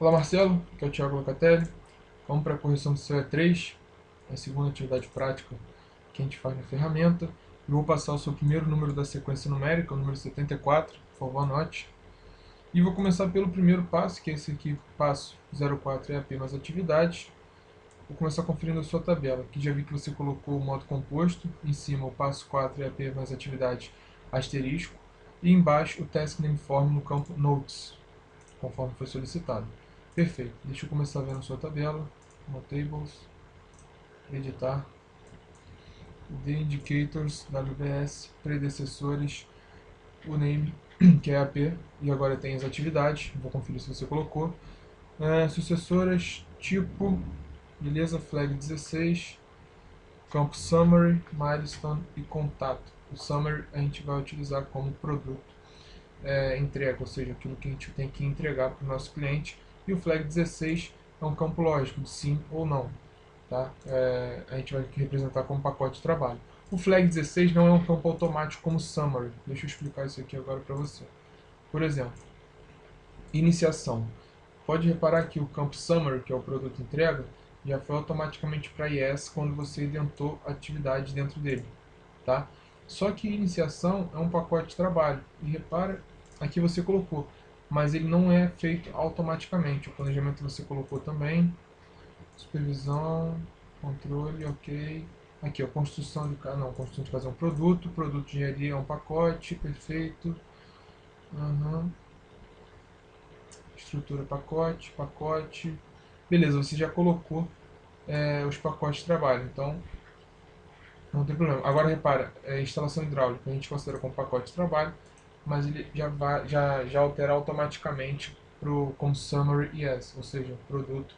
Olá Marcelo, aqui é o Thiago Locatelli. Vamos para a correção do seu E3, a segunda atividade prática que a gente faz na ferramenta. Eu vou passar o seu primeiro número da sequência numérica, o número 74, por favor anote. E vou começar pelo primeiro passo, que é esse aqui, passo 04 EAP mais atividades. Vou começar conferindo a sua tabela. Aqui já vi que você colocou o modo composto, em cima o passo 4 EAP mais atividades asterisco, e embaixo o Task Name Form no campo Notes, conforme foi solicitado. Perfeito. Deixa eu começar vendo a sua tabela. No Tables, editar, The Indicators, WBS, predecessores, o name, que é AP, e agora tem as atividades. Vou conferir se você colocou. Sucessoras, tipo, beleza, flag 16, campo Summary, Milestone e Contato. O Summary a gente vai utilizar como produto entrega, ou seja, aquilo que a gente tem que entregar para o nosso cliente. E o flag 16 é um campo lógico de sim ou não. Tá? A gente vai representar como pacote de trabalho. O flag 16 não é um campo automático como summary. Deixa eu explicar isso aqui agora para você. Por exemplo, iniciação. Pode reparar que o campo summary, que é o produto entrega, já foi automaticamente para yes quando você identou atividade dentro dele. Tá? Só que iniciação é um pacote de trabalho. E repara, aqui você colocou, mas ele não é feito automaticamente. O planejamento você colocou também. Supervisão, controle, ok. Aqui, ó, construção de casa. Não, construção de casa é um produto. Produto de engenharia é um pacote. Perfeito. Uhum. Estrutura pacote, pacote. Beleza, você já colocou os pacotes de trabalho. Então, não tem problema. Agora repara, instalação hidráulica a gente considera como pacote de trabalho, mas ele já altera automaticamente como summary yes, ou seja, produto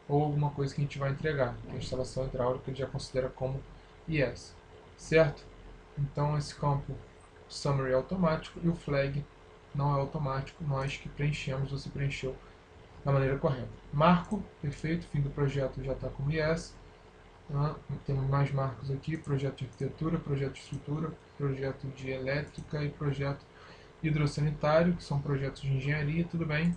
ou alguma coisa que a gente vai entregar. A instalação hidráulica ele já considera como yes, certo? Então esse campo summary é automático e o flag não é automático, nós que preenchemos, você preencheu da maneira correta. Marco, perfeito, fim do projeto já está como yes. Temos mais marcos aqui, projeto de arquitetura, projeto de estrutura, projeto de elétrica e projeto hidrossanitário, que são projetos de engenharia, tudo bem.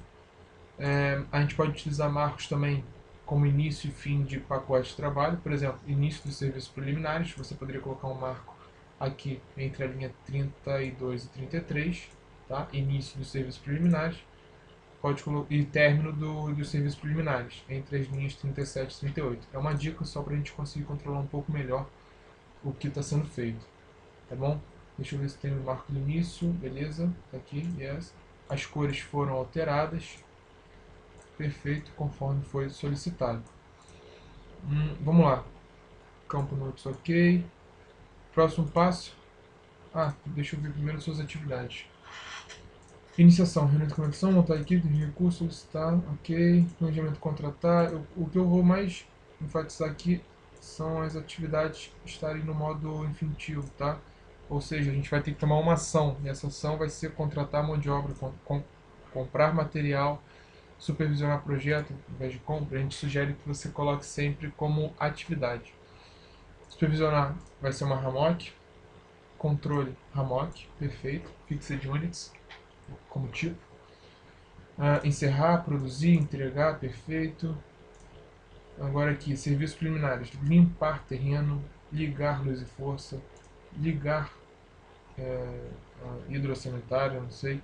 A gente pode utilizar marcos também como início e fim de pacote de trabalho, por exemplo, início dos serviços preliminares, você poderia colocar um marco aqui entre a linha 32 e 33, tá? Início dos serviços preliminares, e término dos serviços preliminares, entre as linhas 37 e 38. É uma dica só para a gente conseguir controlar um pouco melhor o que está sendo feito, tá bom? Deixa eu ver se tem o marco do início, beleza, tá aqui, yes. As cores foram alteradas, perfeito, conforme foi solicitado. Vamos lá, campo notes ok. Próximo passo, deixa eu ver primeiro suas atividades. Iniciação, reunião de conexão, montar a equipe de recursos, solicitar, ok. Planejamento contratar. O que eu vou mais enfatizar aqui são as atividades estarem no modo infinitivo, tá? Ou seja, a gente vai ter que tomar uma ação, e essa ação vai ser contratar mão de obra, comprar material, supervisionar projeto, ao invés de compra. A gente sugere que você coloque sempre como atividade. Supervisionar vai ser uma RAMOC, controle RAMOC, perfeito, Fixed Units como tipo. Encerrar, produzir, entregar, perfeito. Agora aqui, serviços preliminares. Limpar terreno, ligar luz e força, ligar hidrossanitário, não sei.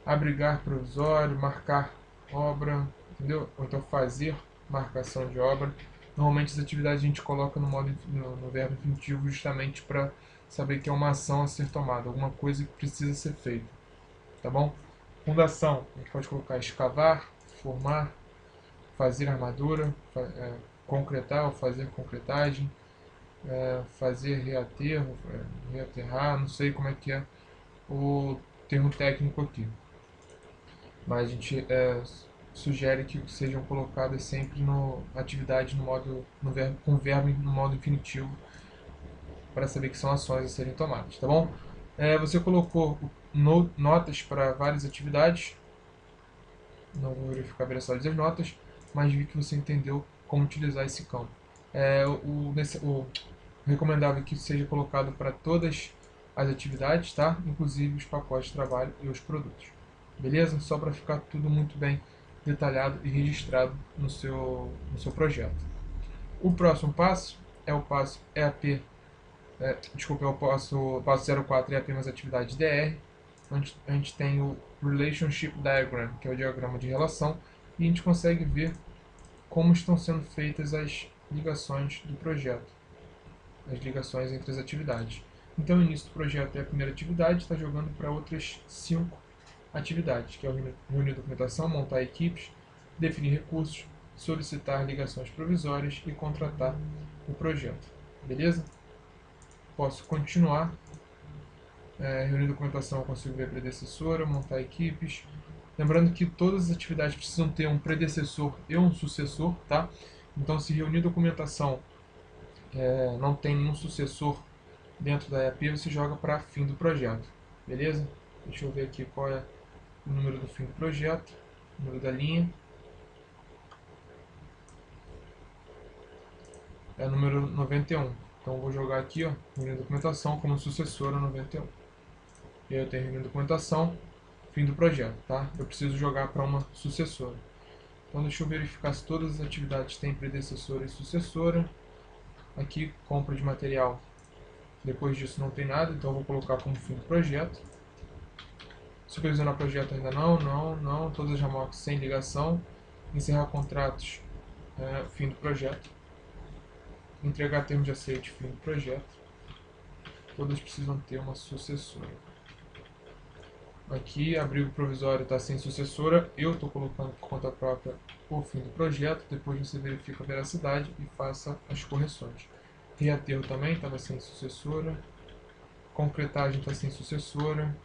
Abrigar provisório, marcar obra, entendeu? Ou então fazer marcação de obra. Normalmente as atividades a gente coloca no verbo infinitivo justamente para saber que é uma ação a ser tomada, alguma coisa que precisa ser feita, tá bom? Fundação, a gente pode colocar escavar, formar, fazer armadura, concretar ou fazer concretagem, fazer reaterro, reaterrar, não sei como é que é o termo técnico aqui. Mas a gente sugere que sejam colocadas sempre no atividade com verbo no modo infinitivo para saber que são ações a serem tomadas, tá bom? Você colocou notas para várias atividades, não vou verificar a veracidade das notas, mas vi que você entendeu como utilizar esse campo. O recomendável é que seja colocado para todas as atividades, tá? Inclusive os pacotes de trabalho e os produtos. Beleza? Só para ficar tudo muito bem detalhado e registrado no seu projeto. O próximo passo é o passo EAP, desculpa, é o passo 04 EAP mais atividade DR, onde a gente tem o Relationship Diagram, que é o diagrama de relação, e a gente consegue ver como estão sendo feitas as ligações do projeto, as ligações entre as atividades. Então, o início do projeto é a primeira atividade, está jogando para outras 5 atividades, que é reunir documentação, montar equipes, definir recursos, solicitar ligações provisórias e contratar o projeto. Beleza? Posso continuar. Reunir documentação, eu consigo ver a predecessora, montar equipes. Lembrando que todas as atividades precisam ter um predecessor e um sucessor, tá? Então, se reunir documentação não tem nenhum sucessor dentro da EAP, você joga para fim do projeto. Beleza? Deixa eu ver aqui qual é o número do fim do projeto, o número da linha. É o número 91. Então, eu vou jogar aqui, ó, reunião de documentação como sucessora 91. E aí eu tenho reunião de documentação, fim do projeto, tá? Eu preciso jogar para uma sucessora. Então, deixa eu verificar se todas as atividades têm predecessora e sucessora. Aqui, compra de material. Depois disso não tem nada, então eu vou colocar como fim do projeto. Supervisionar projeto ainda não. Todas as remorques sem ligação. Encerrar contratos, fim do projeto. Entregar termo de aceite, fim do projeto. Todas precisam ter uma sucessora. Aqui, abrigo provisório está sem sucessora. Eu estou colocando por conta própria o fim do projeto. Depois você verifica a veracidade e faça as correções. Reaterro também estava sem sucessora. Concretagem está sem sucessora.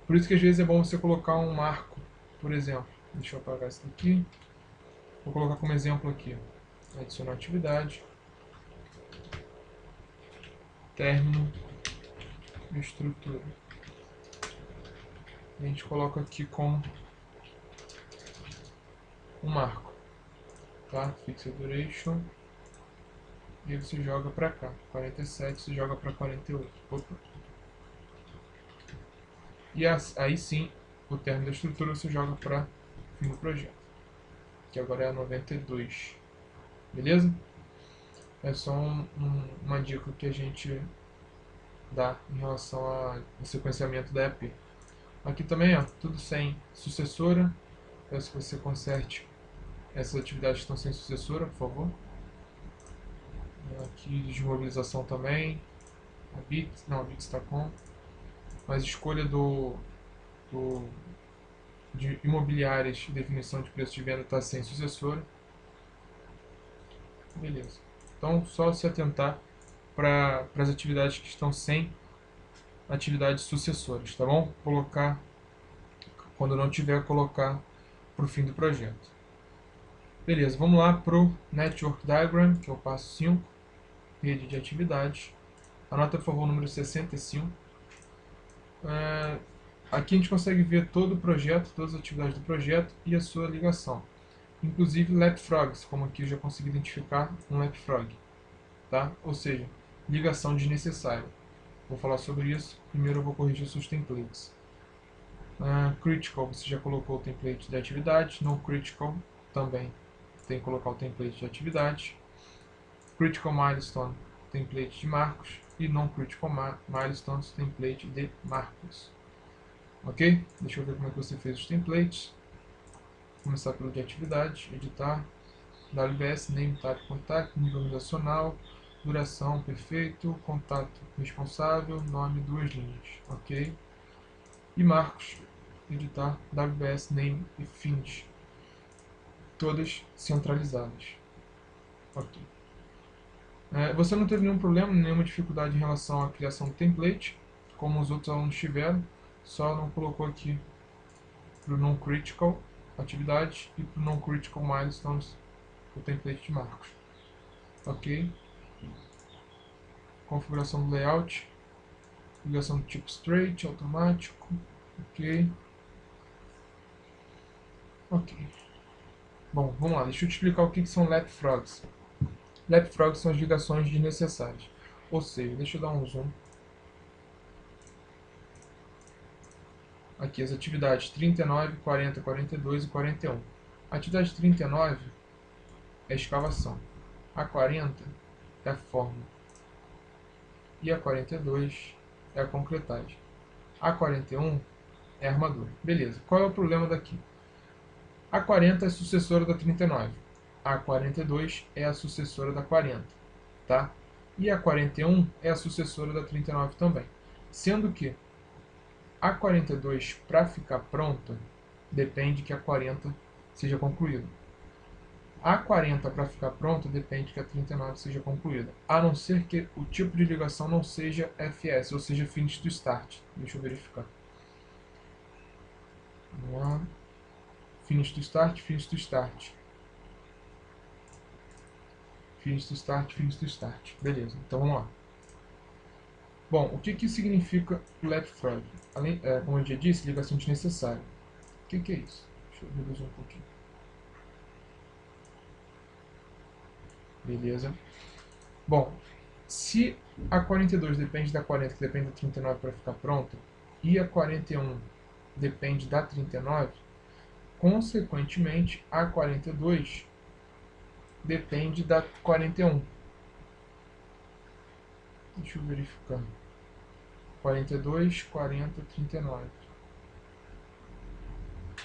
Por isso que às vezes é bom você colocar um marco, por exemplo. Deixa eu apagar isso daqui. Vou colocar como exemplo aqui. Adicionar atividade. Término. Estrutura. A gente coloca aqui como um marco. Tá? Fixed duration. E aí você joga para cá. 47 você joga para 48. Opa. E aí sim, o término da estrutura você joga para o fim do projeto. Que agora é a 92. Beleza? É só uma dica que a gente dá em relação ao sequenciamento da EAP. Aqui também, ó, tudo sem sucessora. Peço que você conserte essas atividades que estão sem sucessora, por favor. Aqui desmobilização também. A Bits está com. Mas escolha de imobiliárias de definição de preço de venda está sem sucessora. Beleza. Então, só se atentar para as atividades que estão sem atividades sucessoras, tá bom? Colocar, quando não tiver, colocar para o fim do projeto. Beleza, vamos lá para o Network Diagram, que é o passo 5, rede de atividades. Anota, por favor, o número 65. Aqui a gente consegue ver todo o projeto, todas as atividades do projeto e a sua ligação. Inclusive leapfrogs, como aqui eu já consegui identificar um leapfrog. Tá? Ou seja, ligação desnecessária. Vou falar sobre isso. Primeiro eu vou corrigir seus templates. Critical, você já colocou o template de atividade. Não critical, também tem que colocar o template de atividade. Critical milestone, template de marcos. E não critical milestones, template de marcos. Ok? Deixa eu ver como é que você fez os templates. Vou começar pelo de atividade, editar. WBS, name, type, contact, nível organizacional, duração, perfeito, contato responsável, nome, 2 linhas, ok? E marcos, editar, WBS, name e fins, todas centralizadas, ok? Você não teve nenhum problema, nenhuma dificuldade em relação à criação do template, como os outros alunos tiveram, só não colocou aqui para o non-critical atividade e para o non-critical milestones o template de marcos. Ok. Configuração do layout. Ligação do tipo straight, automático. Ok. Ok. Bom, vamos lá. Deixa eu te explicar o que são leapfrogs. Leapfrogs são as ligações desnecessárias. Ou seja, deixa eu dar um zoom. aqui as atividades 39, 40, 42 e 41. A atividade 39 é a escavação, a 40 é a forma e a 42 é a concretagem. A 41 é a armadura. Beleza, qual é o problema daqui? A 40 é sucessora da 39. A 42 é a sucessora da 40. Tá? E a 41 é a sucessora da 39 também. Sendo que a 42, para ficar pronta, depende que a 40 seja concluída. A 40, para ficar pronta, depende que a 39 seja concluída. A não ser que o tipo de ligação não seja FS, ou seja, Finish to Start. Deixa eu verificar. Vamos lá. Finish to Start, Finish to Start. Finish to Start, Finish to Start. Beleza, então vamos lá. Bom, o que significa leapfrog? Além, como eu já disse, ligação desnecessária. O que é isso? Deixa eu reduzir um pouquinho. Beleza. Bom, se a 42 depende da 40, que depende da 39 para ficar pronta, e a 41 depende da 39, consequentemente, a 42 depende da 41. Deixa eu verificar. 42, 40, 39.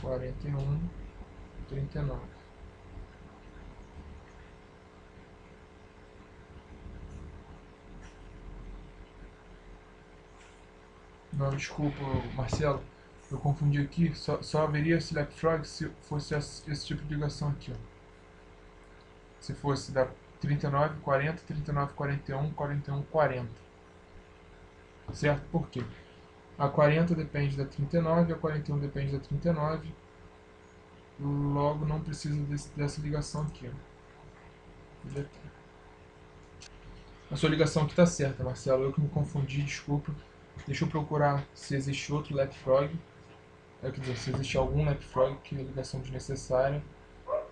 41, 39. Não, desculpa, Marcelo. Eu confundi aqui. Só haveria esse leapfrog se fosse esse tipo de ligação aqui. Ó. Se fosse da 39, 40, 39, 41, 41, 40. Certo? Por quê? A 40 depende da 39, a 41 depende da 39. Logo, não precisa dessa ligação aqui. Ó. A sua ligação aqui está certa, Marcelo. Eu que me confundi, desculpa. Deixa eu procurar se existe outro leapfrog. Quer dizer, se existe algum leapfrog que é ligação desnecessária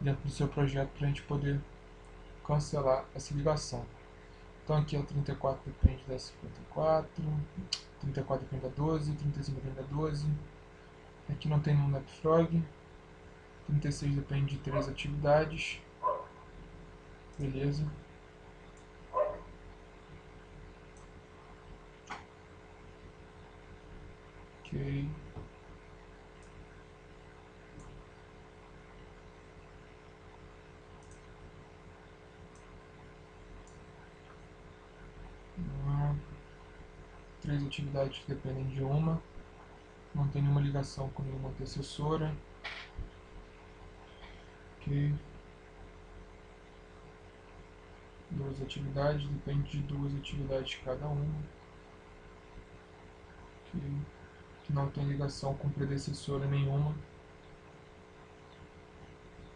dentro do seu projeto para a gente poder cancelar essa ligação. Então aqui o 34 depende da 54, 34 depende da 12, 35 depende da 12. Aqui não tem nenhum leapfrog. 36 depende de 3 atividades. Beleza. Ok. Três atividades que dependem de uma. Não tem nenhuma ligação com nenhuma antecessora. Ok. Duas atividades, depende de duas atividades cada uma. Ok. Que não tem ligação com predecessora nenhuma.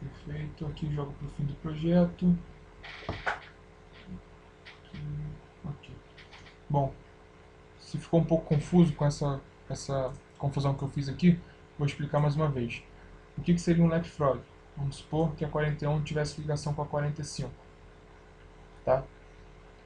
Perfeito. Aqui jogo para o fim do projeto. Ok. Bom, se ficou um pouco confuso com essa confusão que eu fiz aqui, vou explicar mais uma vez. O que seria um leapfrog? Vamos supor que a 41 tivesse ligação com a 45. Tá?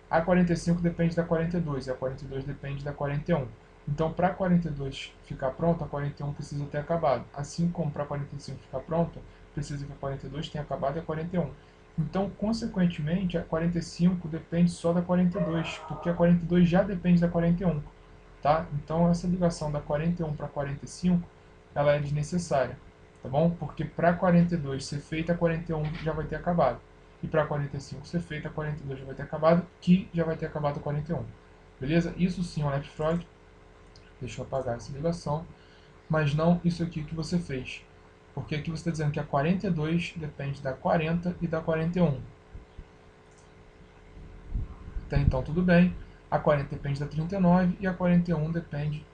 A 45 depende da 42 e a 42 depende da 41. Então, para a 42 ficar pronta, a 41 precisa ter acabado. Assim como para a 45 ficar pronta, precisa que a 42 tenha acabado e a 41. Então, consequentemente, a 45 depende só da 42, porque a 42 já depende da 41. Tá? Então, essa ligação da 41 para 45, ela é desnecessária. Tá bom? Porque para 42 ser feita, a 41 já vai ter acabado. E para 45 ser feita, a 42 já vai ter acabado, que já vai ter acabado a 41. Beleza? Isso sim é um leapfrog. Deixa eu apagar essa ligação. Mas não isso aqui que você fez. Porque aqui você está dizendo que a 42 depende da 40 e da 41. Até então tudo bem. A 40 depende da 39 e a 41 depende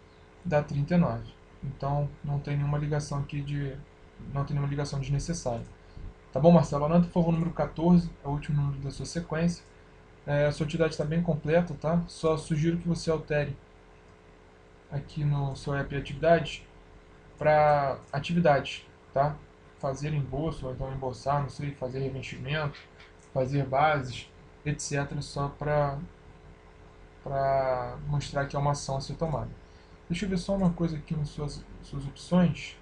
da 39. Então não tem nenhuma ligação aqui não tem nenhuma ligação desnecessária. Tá bom, Marcelo? Anota, por favor, o número 14, é o último número da sua sequência. A sua atividade está bem completa, tá? Só sugiro que você altere aqui no seu app de atividades para atividades, tá? Fazer embolso, ou então embolsar, não sei, fazer revestimento, fazer bases, etc. Só para mostrar que é uma ação a ser tomada. Deixa eu ver só uma coisa aqui nas suas opções.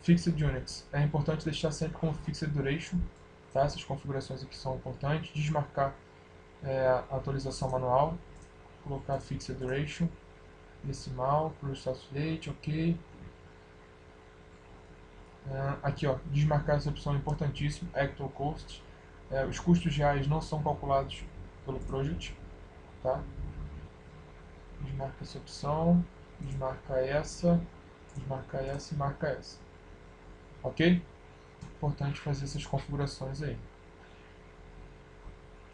Fixed Units. É importante deixar sempre como Fixed Duration. Tá? Essas configurações aqui são importantes. Desmarcar a atualização manual. Colocar Fixed Duration. Decimal, Process Date, ok. Aqui, ó, desmarcar essa opção é importantíssimo. Actual Cost. Os custos reais não são calculados pelo Project. Tá? Desmarca essa opção. Desmarca essa e marca essa. Ok? Importante fazer essas configurações aí.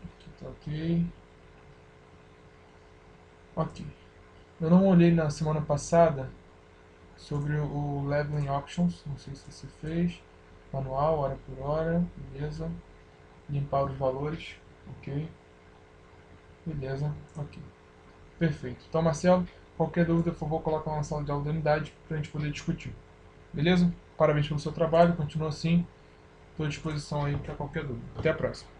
Aqui tá ok. Ok. Eu não olhei na semana passada sobre o Leveling Options. Não sei se você fez. Manual, hora por hora. Beleza. Limpar os valores. Ok. Beleza. Ok. Perfeito. Então, Marcelo, qualquer dúvida, por favor, coloca lá na sala de aula da unidade para a gente poder discutir. Beleza? Parabéns pelo seu trabalho. Continua assim. Estou à disposição aí para qualquer dúvida. Até a próxima.